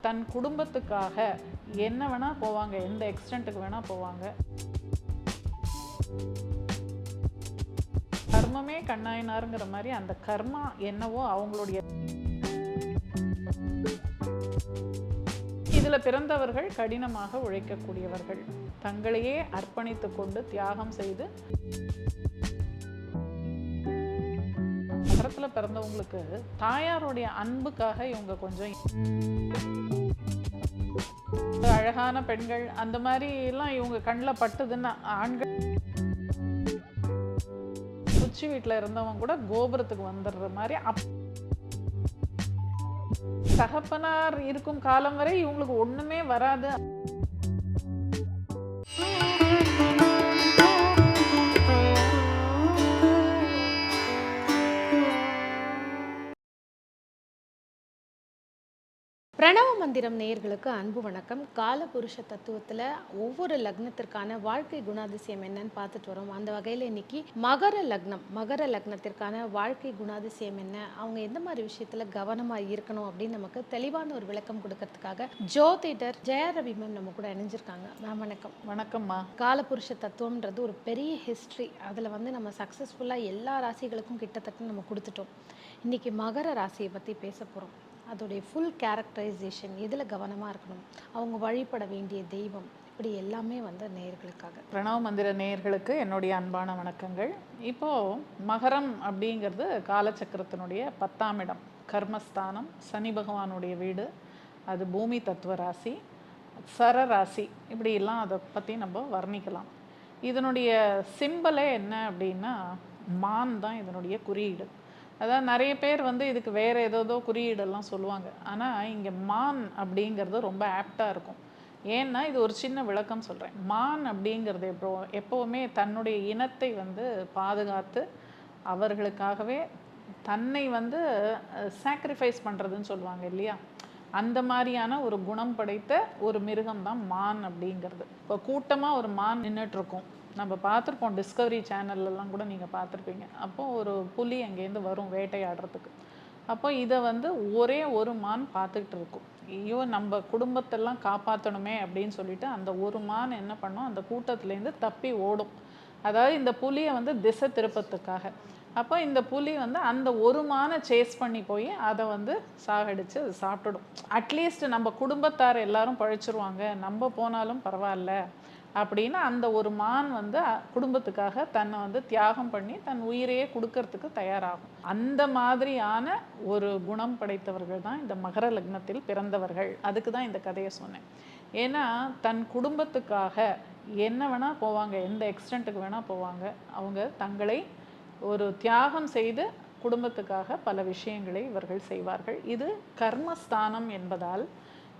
தன் குடும்பத்துக்காக என்ன வேணால் போவாங்க, எந்த எக்ஸ்டென்ட்டுக்கு வேணால் போவாங்க. கர்மமே கண்ணாயினாருங்கிற மாதிரி அந்த கர்மா என்னவோ அவங்களுடைய இதில் பிறந்தவர்கள் கடினமாக உழைக்கக்கூடியவர்கள், தங்களையே அர்ப்பணித்து கொண்டு தியாகம் செய்து. நகரத்தில் பிறந்தவங்களுக்கு தாயாருடைய அன்புக்காக இவங்க கொஞ்சம் அழகான பெண்கள் அந்த மாதிரி எல்லாம் இவங்க கண்ணில் பட்டுதுன்னா, ஆண்கள் உச்சி வீட்டில் இருந்தவங்க கூட கோபுரத்துக்கு வந்துடுற மாதிரி தகப்பனார் இருக்கும் காலம் வரை இவங்களுக்கு ஒண்ணுமே வராது. பிரணவ மந்திரம் நேயர்களுக்கு அன்பு வணக்கம். காலபுருஷ தத்துவத்தில் ஒவ்வொரு லக்னத்திற்கான வாழ்க்கை குணாதிசயம் என்னன்னு பார்த்துட்டு வரோம். அந்த வகையில் இன்னைக்கு மகர லக்னத்திற்கான வாழ்க்கை குணாதிசயம் என்ன, அவங்க எந்த மாதிரி விஷயத்தில் கவனமாக இருக்கணும் அப்படின்னு நமக்கு தெளிவான ஒரு விளக்கம் கொடுக்கறதுக்காக ஜோதிடர் ஜெயா ரவி மேம் நம்ம கூட இணைஞ்சிருக்காங்க. மேம் வணக்கம். வணக்கம்மா. காலபுருஷ தத்துவம்ன்றது ஒரு பெரிய ஹிஸ்ட்ரி. அதில் நம்ம சக்ஸஸ்ஃபுல்லாக எல்லா ராசிகளுக்கும் கிட்டத்தட்ட நம்ம கொடுத்துட்டோம். இன்னைக்கு மகர ராசியை பற்றி பேச போகிறோம். அதோடைய ஃபுல் கேரக்டரைசேஷன், எதில் கவனமாக இருக்கணும், அவங்க வழிபட வேண்டிய தெய்வம், இப்படி எல்லாமே நேயர்களுக்காக. பிரணவ மந்திர நேயர்களுக்கு என்னுடைய அன்பான வணக்கங்கள். இப்போது மகரம் அப்படிங்கிறது காலச்சக்கரத்தினுடைய 10ஆம் இடம், கர்மஸ்தானம், சனி பகவானுடைய வீடு. அது பூமி தத்துவ ராசி, சரராசி, இப்படியெல்லாம் அதை பற்றி நம்ம வர்ணிக்கலாம். இதனுடைய சிம்பலே என்ன அப்படின்னா மான் தான் இதனுடைய குறியீடு. அதாவது நிறைய பேர் இதுக்கு வேறு ஏதோ குறியீடெல்லாம் சொல்லுவாங்க. ஆனால் இங்கே மான் அப்படிங்கிறது ரொம்ப ஆப்டாக இருக்கும். ஏன்னா இது ஒரு சின்ன விளக்கம் சொல்கிறேன். மான் அப்படிங்கிறது எப்போவுமே தன்னுடைய இனத்தை பாதுகாத்து அவர்களுக்காகவே தன்னை சாக்ரிஃபைஸ் பண்ணுறதுன்னு சொல்லுவாங்க இல்லையா, அந்த மாதிரியான ஒரு குணம் படைத்த ஒரு மிருகம் தான் மான் அப்படிங்கிறது. இப்போ கூட்டமாக ஒரு மான் நின்றுட்டுருக்கும், நம்ம பார்த்துருப்போம், டிஸ்கவரி சேனல்லாம் கூட நீங்கள் பார்த்துருப்பீங்க. அப்போது ஒரு புலி அங்கேருந்து வரும் வேட்டையாடுறதுக்கு. அப்போ இதை ஒரே ஒரு மான் பார்த்துக்கிட்டு இருக்கும். ஐயோ நம்ம குடும்பத்தெல்லாம் காப்பாற்றணுமே அப்படின்னு சொல்லிட்டு அந்த ஒரு மான் என்ன பண்ணும், அந்த கூட்டத்துலேருந்து தப்பி ஓடும். அதாவது இந்த புலியை திசை திருப்பத்துக்காக. அப்போ இந்த புலி அந்த ஒரு மானை சேஸ் பண்ணி போய் அதை சாகடிச்சு அது சாப்பிட்டுடும். அட்லீஸ்ட் நம்ம குடும்பத்தார் எல்லாரும் பழிச்சிருவாங்க, நம்ம போனாலும் பரவாயில்ல அப்படின்னு அந்த ஒரு மான் குடும்பத்துக்காக தன்னை தியாகம் பண்ணி தன் உயிரையே கொடுக்கறதுக்கு தயாராகும். அந்த மாதிரியான ஒரு குணம் படைத்தவர்கள் தான் இந்த மகர லக்னத்தில் பிறந்தவர்கள். அதுக்கு தான் இந்த கதையை சொன்னேன். ஏன்னா தன் குடும்பத்துக்காக என்ன வேணால் போவாங்க, எந்த எக்ஸ்டென்ட்டுக்கு வேணால் போவாங்க. அவங்க தங்களை ஒரு தியாகம் செய்து குடும்பத்துக்காக பல விஷயங்களை இவர்கள் செய்வார்கள். இது கர்மஸ்தானம் என்பதால்,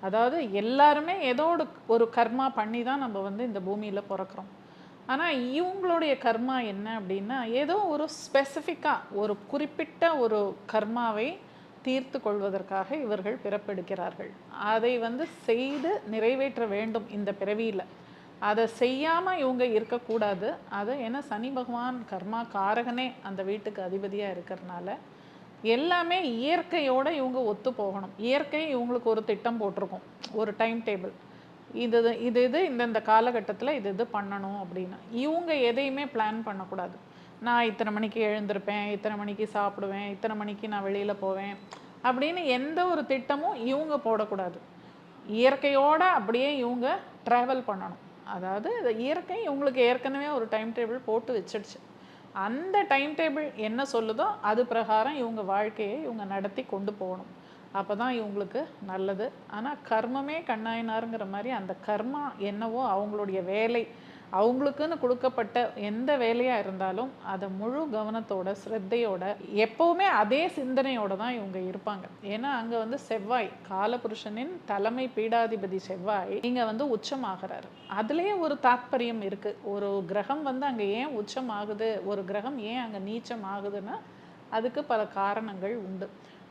அதாவது எல்லாருமே ஏதோ ஒரு கர்மா பண்ணி தான் நம்ம இந்த பூமியில் பிறக்கிறோம். ஆனால் இவங்களுடைய கர்மா என்ன அப்படின்னா, ஏதோ ஒரு ஸ்பெசிஃபிக்காக ஒரு குறிப்பிட்ட ஒரு கர்மாவை தீர்த்து கொள்வதற்காக இவர்கள் பிறப்பெடுக்கிறார்கள். அதை செய்து நிறைவேற்ற வேண்டும் இந்த பிறவியில். அதை செய்யாமல் இவங்க இருக்கக்கூடாது. அது ஏன்னா சனி பகவான் கர்மா காரகனே அந்த வீட்டுக்கு அதிபதியாக இருக்கிறதுனால எல்லாமே இயற்கையோடு இவங்க ஒத்து போகணும். இயற்கை இவங்களுக்கு ஒரு திட்டம் போட்டிருக்கும், ஒரு டைம் டேபிள். இது இந்தந்த காலகட்டத்தில் இது பண்ணணும் அப்படின்னு. இவங்க எதையுமே பிளான் பண்ணக்கூடாது. நான் இத்தனை மணிக்கு எழுந்திருப்பேன், இத்தனை மணிக்கு சாப்பிடுவேன், இத்தனை மணிக்கு நான் வெளியில் போவேன் அப்படின்னு எந்த ஒரு திட்டமும் இவங்க போடக்கூடாது. இயற்கையோடு அப்படியே இவங்க ட்ராவல் பண்ணணும். அதாவது இயற்கை இவங்களுக்கு ஏற்கனவே ஒரு டைம் டேபிள் போட்டு வச்சிடுச்சு. அந்த டைம் டேபிள் என்ன சொல்லுதோ அது பிரகாரம் இவங்க வாழ்க்கையை இவங்க நடத்தி கொண்டு போகணும். அப்போ தான் இவங்களுக்கு நல்லது. ஆனால் கர்மமே கண்ணாயினாருங்கிற மாதிரி அந்த கர்மா என்னவோ அவங்களுடைய வேலை, அவங்களுக்குன்னு கொடுக்கப்பட்ட எந்த வேலையாக இருந்தாலும் அதை முழு கவனத்தோட ஸ்ரத்தையோட எப்போவுமே அதே சிந்தனையோடு தான் இவங்க இருப்பாங்க. ஏன்னா அங்கே செவ்வாய், காலபுருஷனின் தலைமை பீடாதிபதி செவ்வாய் இங்கே உச்சமாகிறாரு. அதுலேயே ஒரு தாத்பரியம் இருக்குது. ஒரு கிரகம் அங்கே ஏன் உச்சம் ஆகுது, ஒரு கிரகம் ஏன் அங்கே நீச்சம் ஆகுதுன்னா அதுக்கு பல காரணங்கள் உண்டு.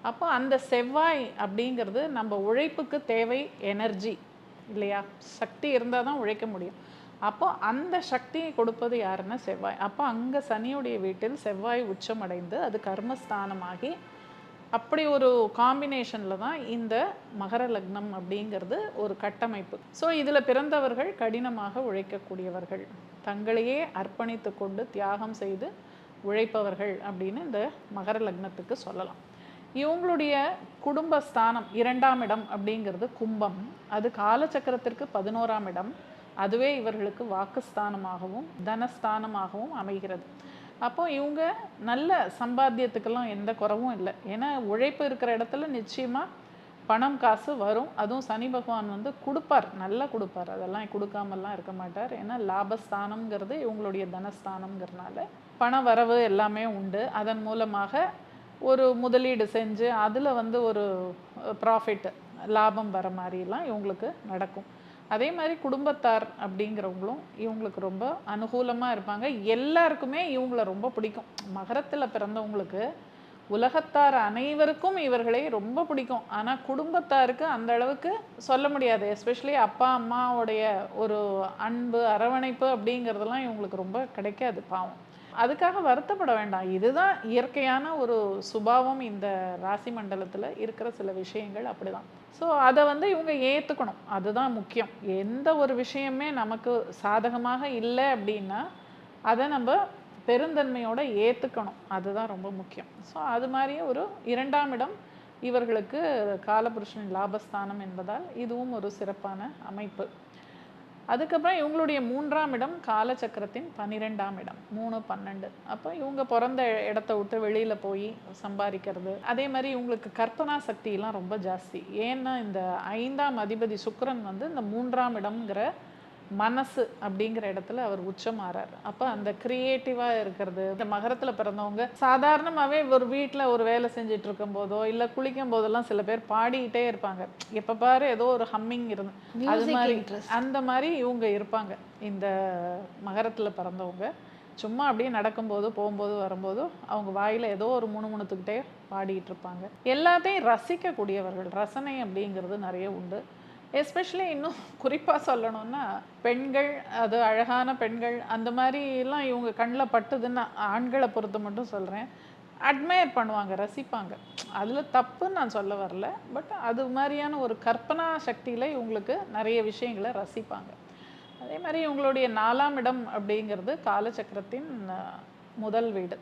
அப்போ அந்த செவ்வாய் அப்படிங்கிறது நம்ம உழைப்புக்கு தேவை எனர்ஜி இல்லையா, சக்தி இருந்தால் தான் உழைக்க முடியும். அப்போ அந்த சக்தியை கொடுப்பது யாருன்னா செவ்வாய். அப்போ அங்கே சனியுடைய வீட்டில் செவ்வாய் உச்சமடைந்து அது கர்மஸ்தானமாகி அப்படி ஒரு காம்பினேஷனில் தான் இந்த மகர லக்னம் அப்படிங்கிறது ஒரு கட்டமைப்பு. ஸோ இதில் பிறந்தவர்கள் கடினமாக உழைக்கக்கூடியவர்கள், தங்களையே அர்ப்பணித்து கொண்டு தியாகம் செய்து உழைப்பவர்கள் அப்படின்னு இந்த மகர லக்னத்துக்கு சொல்லலாம். இவங்களுடைய குடும்பஸ்தானம் 2ஆம் இடம் அப்படிங்கிறது கும்பம். அது காலச்சக்கரத்திற்கு 11ஆம் இடம். அதுவே இவர்களுக்கு வாக்குஸ்தானமாகவும் தனஸ்தானமாகவும் அமைகிறது. அப்போ இவங்க நல்ல சம்பாத்தியத்துக்கெல்லாம் எந்த குறவும் இல்லை. ஏன்னா உழைப்பு இருக்கிற இடத்துல நிச்சயமாக பணம் காசு வரும். அதுவும் சனி பகவான் வந்து கொடுப்பார், நல்லா கொடுப்பார், அதெல்லாம் கொடுக்காமலாம் இருக்க மாட்டார். ஏன்னா லாபஸ்தானம்ங்கிறது இவங்களுடைய தனஸ்தானம்ங்கிறனால பண வரவு எல்லாமே உண்டு. அதன் மூலமாக ஒரு முதலீடு செஞ்சு அதில் வந்து ஒரு ப்ராஃபிட் லாபம் வர மாதிரிலாம் இவங்களுக்கு நடக்கும். அதே மாதிரி குடும்பத்தார் அப்படிங்கிறவங்களும் இவங்களுக்கு ரொம்ப அனுகூலமாக இருப்பாங்க. எல்லாருக்குமே இவங்கள ரொம்ப பிடிக்கும். மகரத்தில் பிறந்தவங்களுக்கு உலகத்தார் அனைவருக்கும் இவர்களை ரொம்ப பிடிக்கும். ஆனால் குடும்பத்தாருக்கு அந்த அளவுக்கு சொல்ல முடியாது. எஸ்பெஷலி அப்பா அம்மாவுடைய ஒரு அன்பு அரவணைப்பு அப்படிங்கிறதெல்லாம் இவங்களுக்கு ரொம்ப கிடைக்காது, பாவம். அதுக்காக வருத்தப்பட வேண்டாம். இதுதான் இயற்கையான ஒரு சுபாவம். இந்த ராசி மண்டலத்தில் இருக்கிற சில விஷயங்கள் அப்படிதான். ஸோ அதை வந்து இவங்க ஏற்றுக்கணும், அதுதான் முக்கியம். எந்த ஒரு விஷயமே நமக்கு சாதகமாக இல்லை அப்படின்னா அதை நம்ம பெருந்தன்மையோடு ஏற்றுக்கணும், அதுதான் ரொம்ப முக்கியம். ஸோ அது மாதிரியே ஒரு 2ஆம் இடம் இவர்களுக்கு காலபுருஷனின் லாபஸ்தானம் என்பதால் இதுவும் ஒரு சிறப்பான அமைப்பு. அதுக்கப்புறம் இவங்களுடைய 3ஆம் இடம் காலச்சக்கரத்தின் 12ஆம் இடம், 3, 12. அப்போ இவங்க பிறந்த இடத்த விட்டு வெளியில் போய் சம்பாதிக்கிறது. அதே மாதிரி இவங்களுக்கு கற்பனா சக்தியெல்லாம் ரொம்ப ஜாஸ்தி. ஏன்னா இந்த 5ஆம் அதிபதி சுக்கிரன் வந்து இந்த 3ஆம் இடம்ங்கிற மனசு அப்படிங்கிற இடத்துல அவர் உச்சமாறார். அப்போ அந்த கிரியேட்டிவாக இருக்கிறது. இந்த மகரத்தில் பிறந்தவங்க சாதாரணமாகவே ஒரு வீட்டில் ஒரு வேலை செஞ்சுட்டு இருக்கும் போதோ இல்லை குளிக்கும் போதெல்லாம் சில பேர் பாடிக்கிட்டே இருப்பாங்க. எப்போ பாரு ஏதோ ஒரு ஹம்மிங் இருந்து அது மாதிரி அந்த மாதிரி இவங்க இருப்பாங்க. இந்த மகரத்தில் பிறந்தவங்க சும்மா அப்படியே நடக்கும்போது போகும்போது வரும்போது அவங்க வாயில் ஏதோ ஒரு முணுமுணுத்துக்கிட்டே பாடிக்கிட்டு இருப்பாங்க. எல்லாத்தையும் ரசிக்கக்கூடியவர்கள், ரசனை அப்படிங்கிறது நிறைய உண்டு. எஸ்பெஷலி இன்னும் குறிப்பாக சொல்லணும்னா பெண்கள், அது அழகான பெண்கள் அந்த மாதிரிலாம் இவங்க கண்ணில் பட்டுதுன்னா, ஆண்களை பொறுத்த மட்டும் சொல்கிறேன், அட்மையர் பண்ணுவாங்க, ரசிப்பாங்க. அதில் தப்புன்னு நான் சொல்ல வரல, பட் அது மாதிரியான ஒரு கற்பனா சக்தியில் இவங்களுக்கு நிறைய விஷயங்களை ரசிப்பாங்க. அதே மாதிரி இவங்களுடைய 4ஆம் இடம் அப்படிங்கிறது காலச்சக்கரத்தின் முதல் வீடு.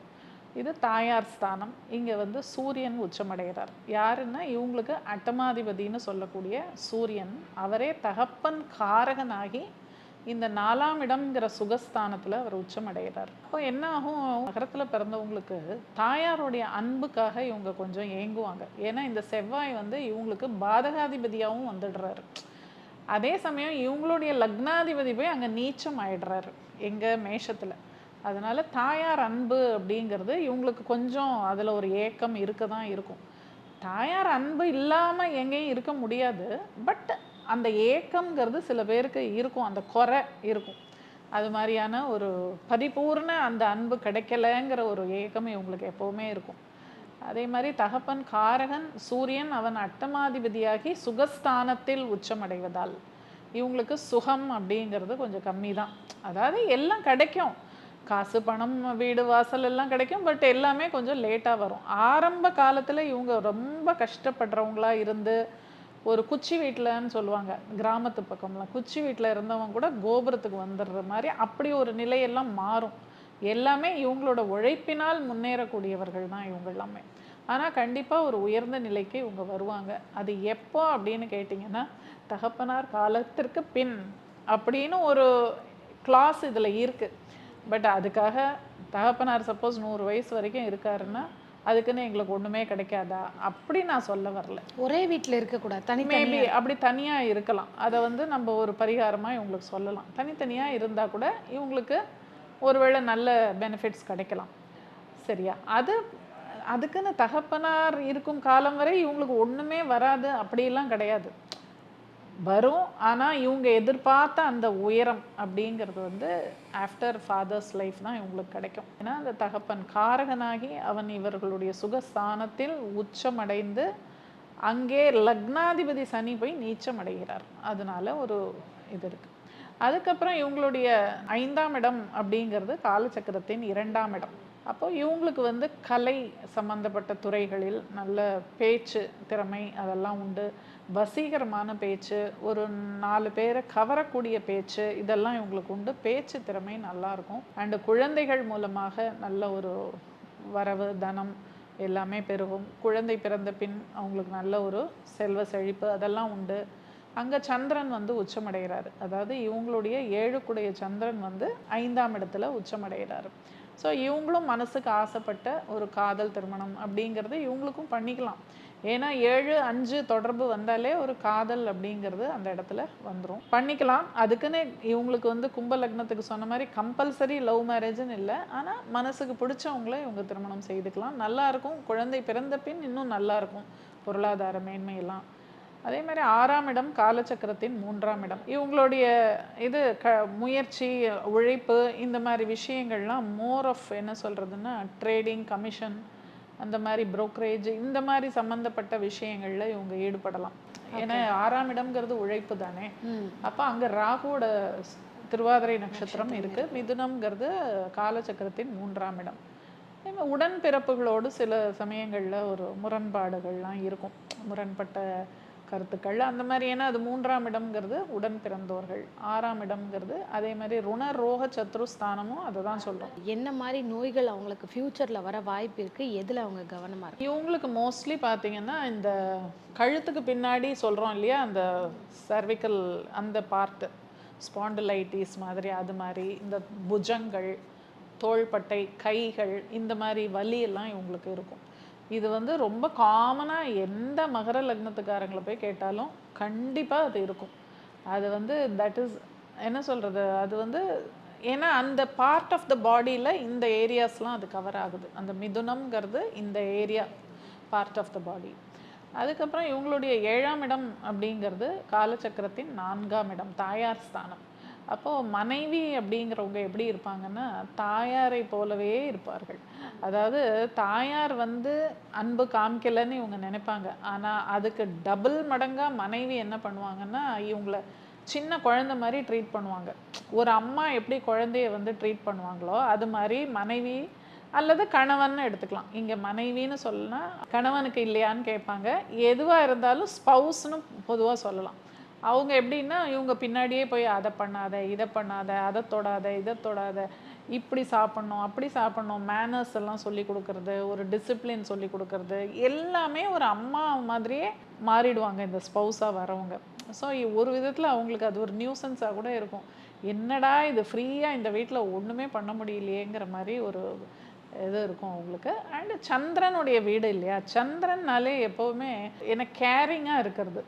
இது தாயார் ஸ்தானம். இங்கே வந்து சூரியன் உச்சமடைகிறார். யாருன்னா இவங்களுக்கு அட்டமாதிபதினு சொல்லக்கூடிய சூரியன், அவரே தகப்பன் காரகனாகி இந்த 4ஆம் இடம்ங்கிற சுகஸ்தானத்தில் அவர் உச்சமடைகிறார். அப்போ என்ன ஆகும், நகரத்தில் பிறந்தவங்களுக்கு தாயாருடைய அன்புக்காக இவங்க கொஞ்சம் ஏங்குவாங்க. ஏன்னா இந்த செவ்வாய் வந்து இவங்களுக்கு பாதகாதிபதியாகவும் வந்துடுறாரு. அதே சமயம் இவங்களுடைய லக்னாதிபதி போய் அங்கே நீச்சம் ஆயிடுறாரு எங்கள் மேஷத்தில். அதனால் தாயார் அன்பு அப்படிங்கிறது இவங்களுக்கு கொஞ்சம் அதில் ஒரு ஏக்கம் இருக்க தான் இருக்கும். தாயார் அன்பு இல்லாமல் எங்கேயும் இருக்க முடியாது, பட் அந்த ஏக்கம்ங்கிறது சில பேருக்கு இருக்கும், அந்த குறை இருக்கும். அது மாதிரியான ஒரு பரிபூர்ண அந்த அன்பு கிடைக்கலங்கிற ஒரு ஏக்கம் இவங்களுக்கு எப்போவுமே இருக்கும். அதே மாதிரி தகப்பன் காரகன் சூரியன், அவன் அட்டமாதிபதியாகி சுகஸ்தானத்தில் உச்சமடைவதால் இவங்களுக்கு சுகம் அப்படிங்கிறது கொஞ்சம் கம்மி தான். அதாவது எல்லாம் கிடைக்கும், காசு பணம் வீடு வாசல் எல்லாம் கிடைக்கும், பட் எல்லாமே கொஞ்சம் லேட்டாக வரும். ஆரம்ப காலத்தில் இவங்க ரொம்ப கஷ்டப்படுறவங்களா இருந்து ஒரு குச்சி வீட்டில்னு சொல்லுவாங்க கிராமத்து பக்கம்லாம், குச்சி வீட்டில் இருந்தவங்க கூட கோபுரத்துக்கு வந்துடுற மாதிரி அப்படி ஒரு நிலையெல்லாம் மாறும். எல்லாமே இவங்களோட உழைப்பினால் முன்னேறக்கூடியவர்கள் தான் இவங்க எல்லாமே. ஆனால் கண்டிப்பாக ஒரு உயர்ந்த நிலைக்கு இவங்க வருவாங்க. அது எப்போ அப்படின்னு கேட்டிங்கன்னா தகப்பனார் காலத்திற்கு பின் அப்படின்னு ஒரு கிளாஸ் இதில் இருக்குது. பட் அதுக்காக தகப்பனார் சப்போஸ் 100 வயசு வரைக்கும் இருக்காருன்னா அதுக்குன்னு எங்களுக்கு ஒன்றுமே கிடைக்காதா அப்படி நான் சொல்ல வரல. ஒரே வீட்டில் இருக்கக்கூடாது, மேபி அப்படி தனியாக இருக்கலாம். அதை வந்து நம்ம ஒரு பரிகாரமாக இவங்களுக்கு சொல்லலாம். தனித்தனியாக இருந்தால் கூட இவங்களுக்கு ஒருவேளை நல்ல பெனிஃபிட்ஸ் கிடைக்கலாம். சரியா? அதுக்குன்னு தகப்பனார் இருக்கும் காலம் வரை இவங்களுக்கு ஒன்றுமே வராது அப்படிலாம் கிடையாது, வரும். ஆனால் இவங்க எதிர்பார்த்த அந்த உயரம் அப்படிங்கிறது வந்து ஆஃப்டர் ஃபாதர்ஸ் லைஃப் தான் இவங்களுக்கு கிடைக்கும். ஏன்னா அந்த தகப்பன் காரகனாகி அவன் இவர்களுடைய சுகஸ்தானத்தில் உச்சமடைந்து அங்கே லக்னாதிபதி சனி போய் நீச்சம் அடைகிறார். அதனால ஒரு இது இருக்குது. அதுக்கப்புறம் இவங்களுடைய 5ஆம் இடம் அப்படிங்கிறது காலச்சக்கரத்தின் 2ஆம் இடம். அப்போ இவங்களுக்கு வந்து கலை சம்பந்தப்பட்ட துறைகளில் நல்ல பேச்சு திறமை அதெல்லாம் உண்டு. வசீகரமான பேச்சு, ஒரு 4 பேரை கவரக்கூடிய பேச்சு இதெல்லாம் இவங்களுக்கு உண்டு. பேச்சு திறமை நல்லா இருக்கும். அண்டு குழந்தைகள் மூலமாக நல்ல ஒரு வரவு, தனம் எல்லாமே பெருகும். குழந்தை பிறந்த பின் அவங்களுக்கு நல்ல ஒரு செல்வ செழிப்பு அதெல்லாம் உண்டு. அங்கே சந்திரன் வந்து உச்சமடைகிறாரு. அதாவது இவங்களுடைய 7 சந்திரன் வந்து 5ஆம் இடத்துல உச்சமடைகிறாரு. ஸோ இவங்களும் மனசுக்கு ஆசைப்பட்ட ஒரு காதல் திருமணம் அப்படிங்கிறது இவங்களுக்கும் பண்ணிக்கலாம். ஏன்னா 7, 5 தொடர்பு வந்தாலே ஒரு காதல் அப்படிங்கிறது அந்த இடத்துல வந்துடும், பண்ணிக்கலாம். அதுக்குன்னு இவங்களுக்கு வந்து கும்ப லக்னத்துக்கு சொன்ன மாதிரி கம்பல்சரி லவ் மேரேஜ்னு இல்லை. ஆனால் மனசுக்கு பிடிச்சவங்கள இவங்க திருமணம் செய்துக்கலாம். நல்லா இருக்கும். குழந்தை பிறந்த பின் இன்னும் நல்லா இருக்கும் பொருளாதார மேன்மையெல்லாம். அதே மாதிரி 6ஆம் இடம் காலச்சக்கரத்தின் 3ஆம் இடம். இவங்களுடைய இது முயற்சி, உழைப்பு இந்த மாதிரி விஷயங்கள்லாம் மோர் ஆஃப் என்ன சொல்கிறதுன்னா ட்ரேடிங், கமிஷன், அந்த மாதிரி புரோக்கரேஜ் இந்த மாதிரி சம்மந்தப்பட்ட விஷயங்களில் இவங்க ஈடுபடலாம். ஏன்னா 6ஆம் இடம்ங்கிறது உழைப்பு தானே. அப்போ அங்கே ராகுவோட திருவாதிரை நட்சத்திரம் இருக்குது. மிதுனம்ங்கிறது காலச்சக்கரத்தின் 3ஆம் இடம். உடன்பிறப்புகளோடு சில சமயங்களில் ஒரு முரண்பாடுகள்லாம் இருக்கும், முரண்பட்ட கருத்துக்கள் அந்த மாதிரி. ஏன்னா அது 3ஆம் இடம்ங்கிறது உடன் பிறந்தோர்கள், 6ஆம் இடம்ங்கிறது அதே மாதிரி ருண ரோக சத்ருஸ்தானமும் அதை தான் சொல்கிறோம். என்ன மாதிரி நோய்கள் அவங்களுக்கு ஃப்யூச்சரில் வர வாய்ப்பு இருக்குது, எதில் அவங்க கவனமாக இருக்கு? இவங்களுக்கு மோஸ்ட்லி பார்த்தீங்கன்னா இந்த கழுத்துக்கு பின்னாடி சொல்கிறோம் இல்லையா, அந்த சர்விக்கல் அந்த பார்ட்டு ஸ்பாண்டிலைட்டிஸ் மாதிரி, அது மாதிரி இந்த புஜங்கள், தோள்பட்டை, கைகள் இந்த மாதிரி வலியெல்லாம் இவங்களுக்கு இருக்கும். இது வந்து ரொம்ப காமனாக எந்த மகர லக்னத்துக்காரங்களை போய் கேட்டாலும் கண்டிப்பாக அது இருக்கும். அது வந்து தட் இஸ் என்ன சொல்கிறது, அது வந்து ஏன்னா அந்த பார்ட் ஆஃப் த பாடியில் இந்த ஏரியாஸ்லாம் அது கவர் ஆகுது. அந்த மிதுனம்ங்கிறது இந்த ஏரியா பார்ட் ஆஃப் த பாடி. அதுக்கப்புறம் இவங்களுடைய 7ஆம் இடம் அப்படிங்கிறது காலச்சக்கரத்தின் 4ஆம் இடம், தாயார் ஸ்தானம். அப்போது மனைவி அப்படிங்கிறவங்க எப்படி இருப்பாங்கன்னா தாயாரை போலவே இருப்பார்கள். அதாவது தாயார் வந்து அன்பு காமிக்கலைன்னு இவங்க நினைப்பாங்க. ஆனால் அதுக்கு டபுள் மடங்காக மனைவி என்ன பண்ணுவாங்கன்னா இவங்கள சின்ன குழந்தை மாதிரி ட்ரீட் பண்ணுவாங்க. ஒரு அம்மா எப்படி குழந்தைய வந்து ட்ரீட் பண்ணுவாங்களோ அது மாதிரி மனைவி அல்லது கணவன் எடுத்துக்கலாம். இங்கே மனைவின்னு சொல்லனா கணவனுக்கு இல்லையான்னு கேட்பாங்க. எதுவாக இருந்தாலும் ஸ்பவுஸ்னு பொதுவாக சொல்லலாம். அவங்க எப்படின்னா இவங்க பின்னாடியே போய் அதை பண்ணாத, இதை பண்ணாத, அதை தொடாத, இதை தொடாத, இப்படி சாப்பிட்ணும், அப்படி சாப்பிட்ணும், மேனர்ஸ் எல்லாம் சொல்லி கொடுக்கறது, ஒரு டிசிப்ளின் சொல்லி கொடுக்கறது, எல்லாமே ஒரு அம்மா மாதிரியே மாறிடுவாங்க இந்த ஸ்பௌஸாக வரவங்க. ஸோ ஒரு விதத்தில் அவங்களுக்கு அது ஒரு நியூசன்ஸாக கூட இருக்கும். என்னடா இது ஃப்ரீயாக இந்த வீட்டில் ஒன்றுமே பண்ண முடியலையேங்கிற மாதிரி ஒரு இது இருக்கும் அவங்களுக்கு. அண்டு சந்திரனுடைய வீடு இல்லையா, சந்திரன்னாலே எப்போவுமே எனக்கு கேரிங்காக இருக்கிறது,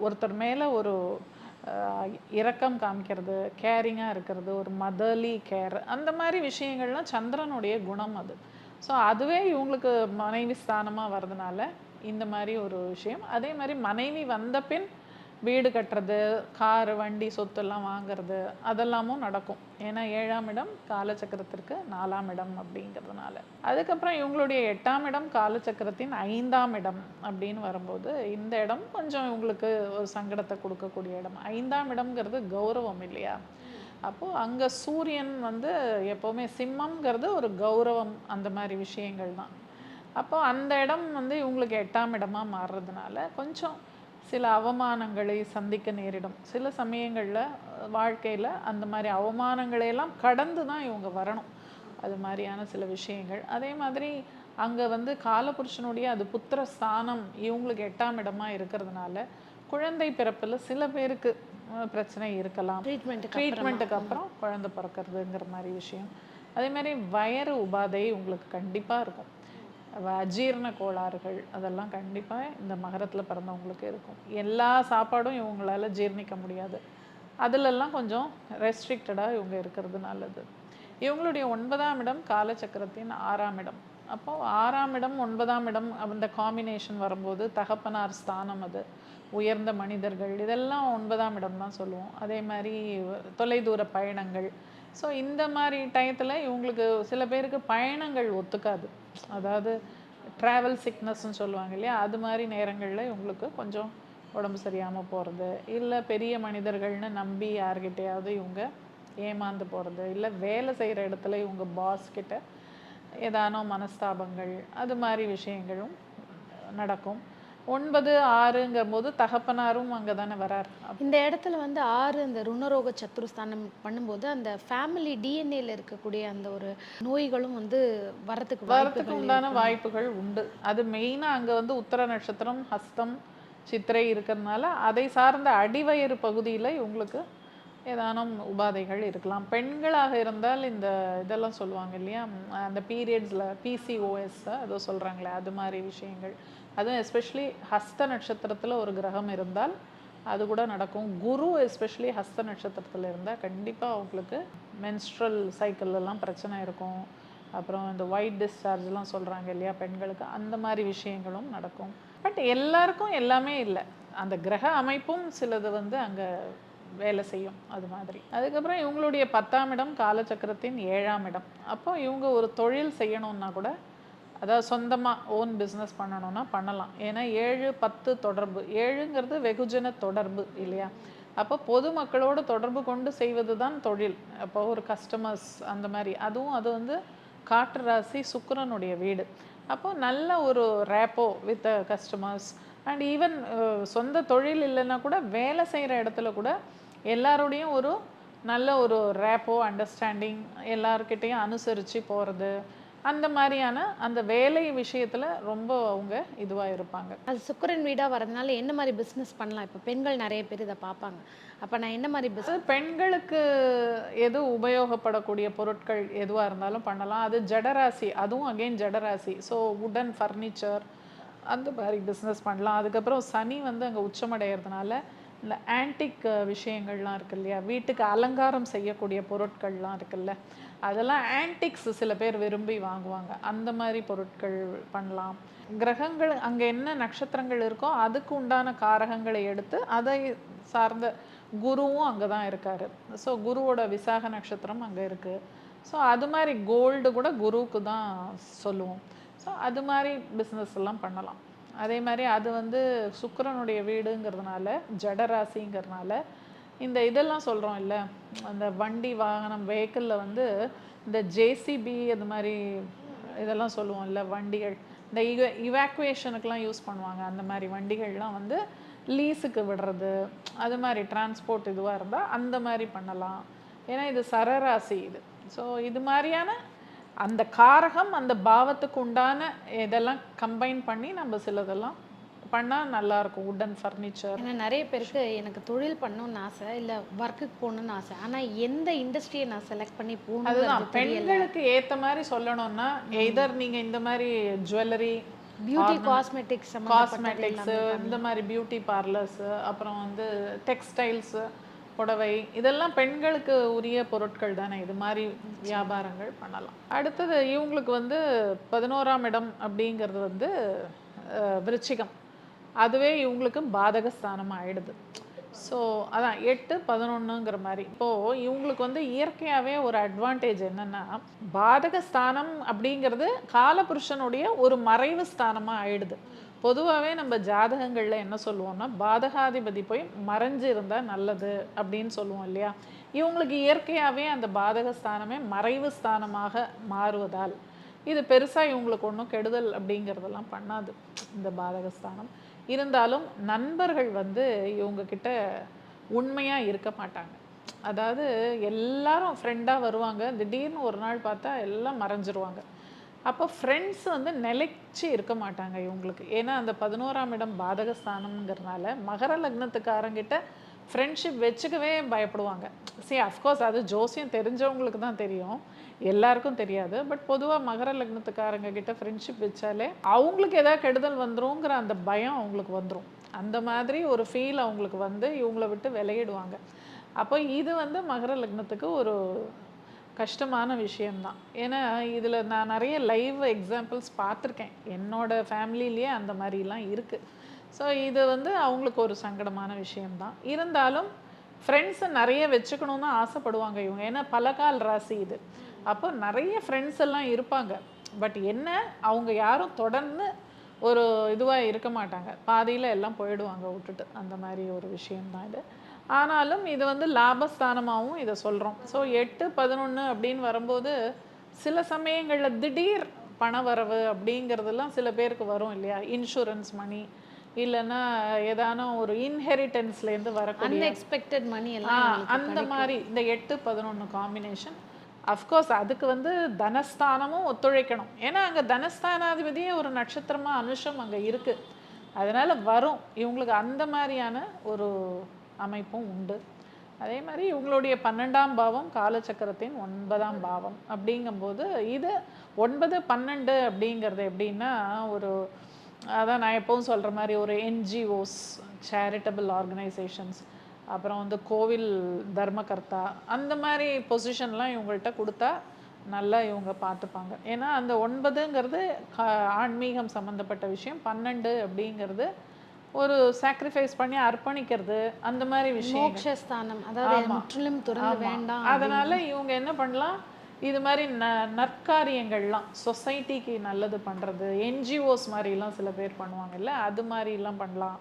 ஒருத்தர் மேலே ஒரு இரக்கம் காமிக்கிறது, கேரிங்காக இருக்கிறது, ஒரு மதர்லி கேர், அந்த மாதிரி விஷயங்கள்லாம் சந்திரனுடைய குணம் அது. ஸோ அதுவே இவங்களுக்கு மனைவி ஸ்தானமாக வர்றதுனால இந்த மாதிரி ஒரு விஷயம். அதே மாதிரி மனைவி வந்த பின் வீடு கட்டுறது, கார், வண்டி, சொத்தெல்லாம் வாங்கிறது அதெல்லாமும் நடக்கும். ஏன்னா 7ஆம் இடம் காலச்சக்கரத்திற்கு 4ஆம் இடம் அப்படிங்கிறதுனால. அதுக்கப்புறம் இவங்களுடைய 8ஆம் இடம் காலச்சக்கரத்தின் 5ஆம் இடம் அப்படின்னு வரும்போது இந்த இடம் கொஞ்சம் இவங்களுக்கு ஒரு சங்கடத்தை கொடுக்கக்கூடிய இடம். 5ஆம் இடம்ங்கிறது கௌரவம் இல்லையா. அப்போது அங்கே சூரியன் வந்து எப்போவுமே சிம்மம்ங்கிறது ஒரு கௌரவம், அந்த மாதிரி விஷயங்கள் தான். அப்போது அந்த இடம் வந்து இவங்களுக்கு 8ஆம் இடமாக மாறுறதுனால கொஞ்சம் சில அவமானங்களை சந்திக்க நேரிடும். சில சமயங்களில் வாழ்க்கையில் அந்த மாதிரி அவமானங்களையெல்லாம் கடந்து தான் இவங்க வரணும், அது மாதிரியான சில விஷயங்கள். அதே மாதிரி அங்கே வந்து காலபுருஷனுடைய அது புத்திர ஸ்தானம் இவங்களுக்கு 8ஆம் இடமாக இருக்கிறதுனால குழந்தை பிறப்பில் சில பேருக்கு பிரச்சனை இருக்கலாம். ட்ரீட்மெண்ட்டுக்கு அப்புறம் குழந்தை பிறக்கிறதுங்கிற மாதிரி விஷயம். அதே மாதிரி வயிறு உபாதை உங்களுக்கு கண்டிப்பாக இருக்கும். அஜீரண கோளாறுகள் அதெல்லாம் கண்டிப்பாக இந்த மகரத்தில் பிறந்தவங்களுக்கு இருக்கும். எல்லா சாப்பாடும் இவங்களால ஜீர்ணிக்க முடியாது. அதிலெல்லாம் கொஞ்சம் ரெஸ்ட்ரிக்டடாக இவங்க இருக்கிறது நல்லது. இவங்களுடைய 9ஆம் இடம் காலச்சக்கரத்தின் 6ஆம் இடம். அப்போது 6ஆம் இடம் 9ஆம் இடம் அந்த காம்பினேஷன் வரும்போது தகப்பனார் ஸ்தானம், அது உயர்ந்த மனிதர்கள், இதெல்லாம் 9ஆம் இடம் தான் சொல்லுவோம். அதே மாதிரி தொலைதூர பயணங்கள். ஸோ இந்த மாதிரி டயத்தில் இவங்களுக்கு சில பேருக்கு பயணங்கள் ஒத்துக்காது. அதாவது ட்ராவல் சிக்னஸ்ன்னு சொல்லுவாங்க இல்லையா, அது மாதிரி நேரங்களில் இவங்களுக்கு கொஞ்சம் உடம்பு சரியாமல் போகிறது, இல்லை பெரிய மனிதர்கள்னு நம்பி யார்கிட்டையாவது இவங்க ஏமாந்து போகிறது, இல்லை வேலை செய்கிற இடத்துல இவங்க பாஸ் கிட்ட ஏதானோ மனஸ்தாபங்கள் அது மாதிரி விஷயங்களும் நடக்கும். 9, 6ங்கும்போது தகப்பனாரும் அங்கே தானே வரார். இந்த இடத்துல வந்து 6 இந்த ருணரோக சத்துருஸ்தானம் பண்ணும்போது அந்த ஃபேமிலி டிஎன்ஏல இருக்கக்கூடிய அந்த ஒரு நோய்களும் வந்து வரத்துக்கு வரத்துக்கு வாய்ப்புகள் உண்டான இருக்குமா? வாய்ப்புகள் உண்டு. அது மெயினாக அங்கே வந்து உத்தர நட்சத்திரம், ஹஸ்தம், சித்திரை இருக்கிறதுனால அதை சார்ந்த அடிவயிறு பகுதியில் இவங்களுக்கு ஏதானும் உபாதைகள் இருக்கலாம். பெண்களாக இருந்தால் இந்த இதெல்லாம் சொல்லுவாங்க இல்லையா, அந்த பீரியட்ஸில் பிசிஓஎஸ் ஏதோ சொல்கிறாங்களே அது மாதிரி விஷயங்கள். அதுவும் எஸ்பெஷலி ஹஸ்த நட்சத்திரத்தில் ஒரு கிரகம் இருந்தால் அது கூட நடக்கும். குரு எஸ்பெஷலி ஹஸ்த நட்சத்திரத்தில் இருந்தால் கண்டிப்பாக அவங்களுக்கு மென்ஸ்ட்ரல் சைக்கிள்லாம் பிரச்சனை இருக்கும். அப்புறம் இந்த ஒயிட் டிஸ்சார்ஜ்லாம் சொல்கிறாங்க இல்லையா பெண்களுக்கு, அந்த மாதிரி விஷயங்களும் நடக்கும். பட் எல்லாருக்கும் எல்லாமே இல்லை, அந்த கிரக அமைப்பும் சிலது வந்து அங்கே வேலை செய்யும் அது மாதிரி. அதுக்கப்புறம் இவங்களுடைய 10ஆம் இடம் காலச்சக்கரத்தின் 7ஆம் இடம். அப்போ இவங்க ஒரு தொழில் செய்யணும்னா கூட, அதாவது சொந்தமாக ஓன் பிஸ்னஸ் பண்ணணும்னா பண்ணலாம். ஏன்னா 7, 10 தொடர்பு, 7ங்கிறது வெகுஜன தொடர்பு இல்லையா. அப்போ பொதுமக்களோடு தொடர்பு கொண்டு செய்வது தான் தொழில். அப்போ ஒரு கஸ்டமர்ஸ் அந்த மாதிரி, அதுவும் அது வந்து காற்று ராசி சுக்கிரனுடைய வீடு. அப்போ நல்ல ஒரு rapport with customers and even சொந்த தொழில் இல்லைன்னா கூட வேலை செய்கிற இடத்துல கூட எல்லாரோடையும் ஒரு நல்ல ஒரு ரேப்போ அண்டர்ஸ்டாண்டிங், எல்லார்கிட்டையும் அனுசரித்து போகிறது, அந்த மாதிரியான அந்த வேலை விஷயத்தில் ரொம்ப அவங்க இதுவாக இருப்பாங்க. அது சுக்கிரன் வீடா வரதுனால என்ன மாதிரி பிசினஸ் பண்ணலாம்? இப்போ பெண்கள் நிறைய பேர் இதை பார்ப்பாங்க. அப்ப நான் என்ன மாதிரி அது பெண்களுக்கு எது உபயோகப்படக்கூடிய பொருட்கள் எதுவாக இருந்தாலும் பண்ணலாம். அது ஜடராசி, அதுவும் அகெயின் ஜடராசி. ஸோ வுடன் ஃபர்னிச்சர் அந்த மாதிரி பிஸ்னஸ் பண்ணலாம். அதுக்கப்புறம் சனி வந்து அங்கே உச்சமடைகிறதுனால இந்த ஆன்டிக் விஷயங்கள்லாம் இருக்கு இல்லையா, வீட்டுக்கு அலங்காரம் செய்யக்கூடிய பொருட்கள்லாம் இருக்குல்ல, அதெல்லாம் ஆன்டிக்ஸ் சில பேர் விரும்பி வாங்குவாங்க. அந்த மாதிரி பொருட்கள் பண்ணலாம். கிரகங்கள் அங்கே என்ன நட்சத்திரங்கள் இருக்கோ அதுக்கு உண்டான காரகங்களை எடுத்து அதை சார்ந்த குருவும் அங்கே தான் இருக்கார். ஸோ குருவோட விசாக நட்சத்திரம் அங்கே இருக்குது. ஸோ அது மாதிரி கோல்டு கூட குருவுக்கு தான் சொல்லுவோம். ஸோ அது மாதிரி பிஸ்னஸ் எல்லாம் பண்ணலாம். அதே மாதிரி அது வந்து சுக்கிரனுடைய வீடுங்கிறதுனால, ஜடராசிங்கிறதுனால இந்த இதெல்லாம் சொல்கிறோம் இல்லை, அந்த வண்டி வாகனம் வெஹிக்கிளில் வந்து இந்த ஜேசிபி அது மாதிரி இதெல்லாம் சொல்லுவோம் இல்லை வண்டிகள், இந்த இவாக்குவேஷனுக்கெலாம் யூஸ் பண்ணுவாங்க. அந்த மாதிரி வண்டிகள்லாம் வந்து லீஸுக்கு விடுறது, அது மாதிரி டிரான்ஸ்போர்ட் இதுவாக இருந்தால் அந்த மாதிரி பண்ணலாம். ஏன்னா இது சரராசி இது. ஸோ இது மாதிரியான அந்த காரகம் அந்த பாவத்துக்கு உண்டான இதெல்லாம் கம்பைன் பண்ணி நம்ம சிலதெல்லாம் பண்ணால் நல்லாயிருக்கும். வுடன் ஃபர்னிச்சர். ஏன்னா நிறைய பேருக்கு எனக்கு தொழில் பண்ணணும்னு ஆசை, இல்லை ஒர்க்குக்கு போகணும்னு ஆசை, ஆனால் எந்த இண்டஸ்ட்ரியை நான் செலக்ட் பண்ணி அதுதான் போகணும் பெண்களுக்கு ஏற்ற மாதிரி சொல்லணும்னா, எதர் நீங்கள் இந்த மாதிரி ஜுவல்லரி, பியூட்டி காஸ்மெட்டிக்ஸ் காஸ்மெட்டிக்ஸு, இந்த மாதிரி பியூட்டி பார்லர்ஸு, அப்புறம் வந்து டெக்ஸ்டைல்ஸு, புடவை, இதெல்லாம் பெண்களுக்கு உரிய பொருட்கள் தானே. இது மாதிரி வியாபாரங்கள் பண்ணலாம். அடுத்தது இவங்களுக்கு வந்து 11ஆம் இடம் அப்படிங்கிறது வந்து விருச்சிகம். அதுவே இவங்களுக்கு பாதகஸ்தானம் ஆயிடுது. ஸோ அதான் 8, 11ங்கிற மாதிரி. இப்போது இவங்களுக்கு வந்து இயற்கையாகவே ஒரு அட்வான்டேஜ் என்னென்னா, பாதகஸ்தானம் அப்படிங்கிறது காலபுருஷனுடைய ஒரு மறைவு ஸ்தானமாக ஆயிடுது. பொதுவாகவே நம்ம ஜாதகங்களில் என்ன சொல்லுவோம்னா, பாதகாதிபதி போய் மறைஞ்சு இருந்தால் நல்லது அப்படின்னு சொல்லுவோம் இல்லையா. இவங்களுக்கு இயற்கையாகவே அந்த பாதகஸ்தானமே மறைவு ஸ்தானமாக மாறுவதால் இது பெருசாக இவங்களுக்கு ஒன்றும் கெடுதல் அப்படிங்கிறதெல்லாம் பண்ணாது இந்த பாதகஸ்தானம். இருந்தாலும் நண்பர்கள் வந்து இவங்கக்கிட்ட உண்மையாக இருக்க மாட்டாங்க. அதாவது எல்லாரும் ஃப்ரெண்டாக வருவாங்க, திடீர்னு ஒரு நாள் பார்த்தா எல்லாம் மறைஞ்சிருவாங்க. அப்போ ஃப்ரெண்ட்ஸ் வந்து நிலைச்சி இருக்க மாட்டாங்க இவங்களுக்கு. ஏன்னா அந்த 11ஆம் இடம் பாதகஸ்தானம்ங்கிறதுனால மகர லக்னத்துக்காரங்கிட்ட ஃப்ரெண்ட்ஷிப் வச்சுக்கவே பயப்படுவாங்க. சரி, அஃப்கோர்ஸ் அது ஜோசியம் தெரிஞ்சவங்களுக்கு தான் தெரியும், எல்லாருக்கும் தெரியாது. பட் பொதுவாக மகர லக்னத்துக்காரங்க கிட்ட ஃப்ரெண்ட்ஷிப் வச்சாலே அவங்களுக்கு எதாவது கெடுதல் வந்துருங்கிற அந்த பயம் அவங்களுக்கு வந்துடும். அந்த மாதிரி ஒரு ஃபீல் அவங்களுக்கு வந்து இவங்கள விட்டு விலகிடுவாங்க. அப்போ இது வந்து மகர லக்னத்துக்கு ஒரு கஷ்டமான விஷயம்தான். ஏன்னா இதில் நான் நிறைய லைவ் எக்ஸாம்பிள்ஸ் பார்த்துருக்கேன், என்னோடய ஃபேமிலியிலேயே அந்த மாதிரிலாம் இருக்குது. ஸோ இது வந்து அவங்களுக்கு ஒரு சங்கடமான விஷயம்தான். இருந்தாலும் ஃப்ரெண்ட்ஸை நிறைய வச்சுக்கணுன்னு ஆசைப்படுவாங்க இவங்க. ஏன்னா பலகால் ராசி இது. அப்போ நிறைய ஃப்ரெண்ட்ஸ் எல்லாம் இருப்பாங்க. பட் என்ன, அவங்க யாரும் தொடர்ந்து ஒரு இதுவாக இருக்க மாட்டாங்க, பாதியில் எல்லாம் போயிடுவாங்க விட்டுட்டு. அந்த மாதிரி ஒரு விஷயம்தான் இது. ஆனாலும் இது வந்து லாபஸ்தானமாகவும் இதை சொல்கிறோம். ஸோ 8, 11 அப்படின்னு வரும்போது சில சமயங்களில் திடீர் பணவரவு அப்படிங்கிறதெல்லாம் சில பேருக்கு வரும் இல்லையா, இன்சூரன்ஸ் மணி இல்லைன்னா ஏதான ஒரு இன்ஹெரிட்டன்ஸ்லேருந்து வரக்கூடிய அன்எக்ஸ்பெக்டட் மணி எல்லாம் இவங்களுக்கு அந்த கிடைக்கும். மாதிரி இந்த 8-11 காம்பினேஷன். அஃப்கோர்ஸ் அதுக்கு வந்து தனஸ்தானமும் ஒத்துழைக்கணும். ஏன்னா அங்கே தனஸ்தானாதிபதியே ஒரு நட்சத்திரமாக அனுஷம் அங்கே இருக்குது. அதனால் வரும் இவங்களுக்கு அந்த மாதிரியான ஒரு அமைப்பும் உண்டு. அதே மாதிரி இவங்களுடைய 12ஆம் பாவம் காலச்சக்கரத்தின் 9ஆம் பாவம் அப்படிங்கும்போது இது 9-12 அப்படிங்கிறது எப்படின்னா ஒரு அதான் நான் எப்பவும் சொல்கிற மாதிரி ஒரு என்ஜிஓஸ், சேரிட்டபிள் ஆர்கனைசேஷன்ஸ், அப்புறம் வந்து கோவில் தர்மகர்த்தா, அந்த மாதிரி பொசிஷன்லாம் இவங்கள்ட்ட கொடுத்தா நல்லா இவங்க பார்த்துப்பாங்க. ஏன்னா அந்த 9ங்கிறது ஆன்மீகம் சம்மந்தப்பட்ட விஷயம், 12 அப்படிங்கிறது ஒரு சாக்ரிஃபைஸ் பண்ணி அர்ப்பணிக்கிறது, அந்த மாதிரி விஷயம். மோட்சஸ்தானம், அதாவது முற்றிலும் துறந்து வேண்டாம். அதனால இவங்க என்ன பண்ணலாம், இது மாதிரி நற்காரியங்கள்லாம் சொசைட்டிக்கு நல்லது பண்ணுறது, என்ஜிஓஸ் மாதிரிலாம் சில பேர் பண்ணுவாங்கல்ல, அது மாதிரிலாம் பண்ணலாம்.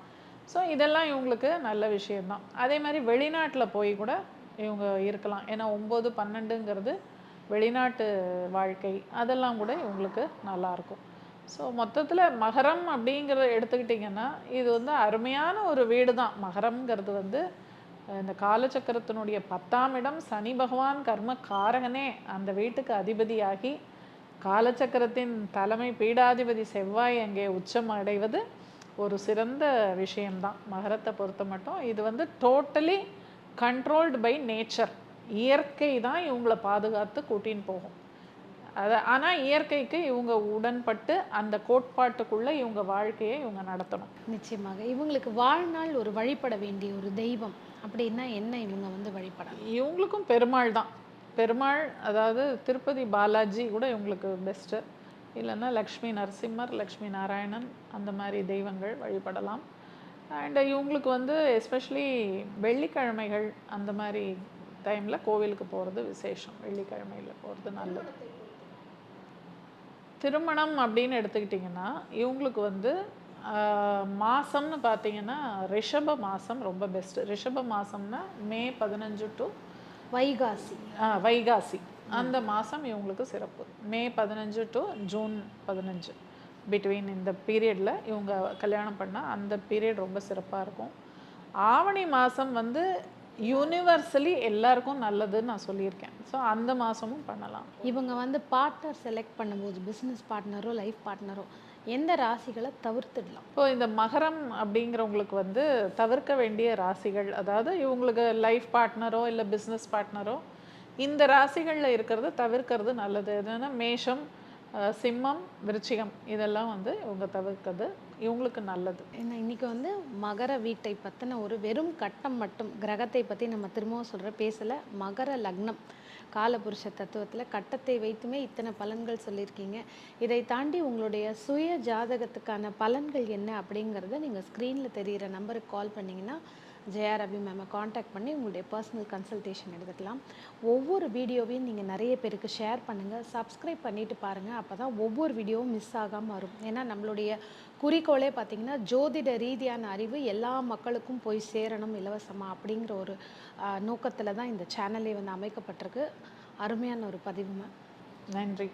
ஸோ இதெல்லாம் இவங்களுக்கு நல்ல விஷயந்தான். அதே மாதிரி வெளிநாட்டில் போய் கூட இவங்க இருக்கலாம். ஏன்னா 9-12ங்கிறது வெளிநாட்டு வாழ்க்கை, அதெல்லாம் கூட இவங்களுக்கு நல்லாயிருக்கும். ஸோ மொத்தத்தில் மகரம் அப்படிங்கிறத எடுத்துக்கிட்டிங்கன்னா இது வந்து அருமையான ஒரு வீடு தான். மகரம்ங்கிறது வந்து இந்த காலச்சக்கரத்தினுடைய 10ஆம் இடம், சனி பகவான் கர்ம காரகனே அந்த வீட்டுக்கு அதிபதியாகி காலச்சக்கரத்தின் தலைமை பீடாதிபதி செவ்வாய் அங்கே உச்சம் அடைவது ஒரு சிறந்த விஷயம்தான் மகரத்தை பொறுத்த மட்டும். இது வந்து டோட்டலி கண்ட்ரோல்டு பை நேச்சர், இயற்கை தான் இவங்களை பாதுகாத்து கூட்டின்னு போகும். ஆனால் இயற்கைக்கு இவங்க உடன்பட்டு அந்த கோட்பாட்டுக்குள்ளே இவங்க வாழ்க்கையை இவங்க நடத்தணும். நிச்சயமாக இவங்களுக்கு வாழ்நாள் ஒரு வழிபட வேண்டிய ஒரு தெய்வம் அப்படின்னா என்ன இவங்க வந்து வழிபடலாம்? இவங்களுக்கும் பெருமாள் தான். பெருமாள், அதாவது திருப்பதி பாலாஜி கூட இவங்களுக்கு பெஸ்ட்டு. இல்லைன்னா லக்ஷ்மி நரசிம்மர், லக்ஷ்மி நாராயணன், அந்த மாதிரி தெய்வங்கள் வழிபடலாம். அண்ட் இவங்களுக்கு வந்து எஸ்பெஷலி வெள்ளிக்கிழமைகள் அந்த மாதிரி டைமில் கோவிலுக்கு போகிறது விசேஷம். வெள்ளிக்கிழமையில் போகிறது நல்லது. திருமணம் அப்படின்னு எடுத்துக்கிட்டிங்கன்னா இவங்களுக்கு வந்து மாதம்னு பார்த்தீங்கன்னா ரிஷப மாதம் ரொம்ப பெஸ்ட்டு. ரிஷப மாதம்னா மே 15 டு வைகாசி, வைகாசி அந்த மாதம் இவங்களுக்கு சிறப்பு. மே 15 டு ஜூன் 15 பிட்வீன் இந்த பீரியடில் இவங்க கல்யாணம் பண்ணால் அந்த பீரியட் ரொம்ப சிறப்பாக இருக்கும். ஆவணி மாதம் வந்து யூனிவர்சலி எல்லாருக்கும் நல்லதுன்னு நான் சொல்லியிருக்கேன். ஸோ அந்த மாதமும் பண்ணலாம். இவங்க வந்து பார்ட்னர் செலக்ட் பண்ணும்போது பிஸ்னஸ் பார்ட்னரோ லைஃப் பார்ட்னரோ எந்த ராசிகளை தவிர்த்துடலாம்? இப்போ இந்த மகரம் அப்படிங்கிறவங்களுக்கு வந்து தவிர்க்க வேண்டிய ராசிகள், அதாவது இவங்களுக்கு லைஃப் பார்ட்னரோ இல்லை பிஸ்னஸ் பார்ட்னரோ இந்த ராசிகளில் இருக்கிறது தவிர்க்கிறது நல்லது. என்னென்னா மேஷம், சிம்மம், விருச்சிகம், இதெல்லாம் வந்து இவங்க தவிர்க்கிறது இவங்களுக்கு நல்லது. ஏன்னா இன்றைக்கி வந்து மகர வீட்டை பற்றின ஒரு வெறும் கட்டம் மட்டும், கிரகத்தை பற்றி நம்ம திரும்பவும் சொல்கிற பேசலை. மகர லக்னம் காலபுருஷ தத்துவத்தில் கட்டத்தை வைத்துமே இத்தனை பலன்கள் சொல்லியிருக்கீங்க. இதை தாண்டி உங்களுடைய சுய ஜாதகத்துக்கான பலன்கள் என்ன அப்படிங்கிறத நீங்கள் ஸ்க்ரீனில் தெரிகிற நம்பருக்கு கால் பண்ணிங்கன்னா ஜெயா ரவி மேமை காண்டாக்ட் பண்ணி உங்களுடைய பர்சனல் கன்சல்டேஷன் எடுத்துக்கலாம். ஒவ்வொரு வீடியோவையும் நீங்கள் நிறைய பேருக்கு ஷேர் பண்ணுங்கள், சப்ஸ்கிரைப் பண்ணிவிட்டு பாருங்கள். அப்போ தான் ஒவ்வொரு வீடியோவும் மிஸ் ஆகாமல் வரும். ஏன்னா நம்மளுடைய குறிக்கோளே பார்த்திங்கன்னா ஜோதிட ரீதியான அறிவு எல்லா மக்களுக்கும் போய் சேரணும் இலவசமாக அப்படிங்கிற ஒரு நோக்கத்தில் தான் இந்த சேனலே வந்து அமைக்கப்பட்டிருக்கு. அருமையான ஒரு பதிவு மேம். நன்றி.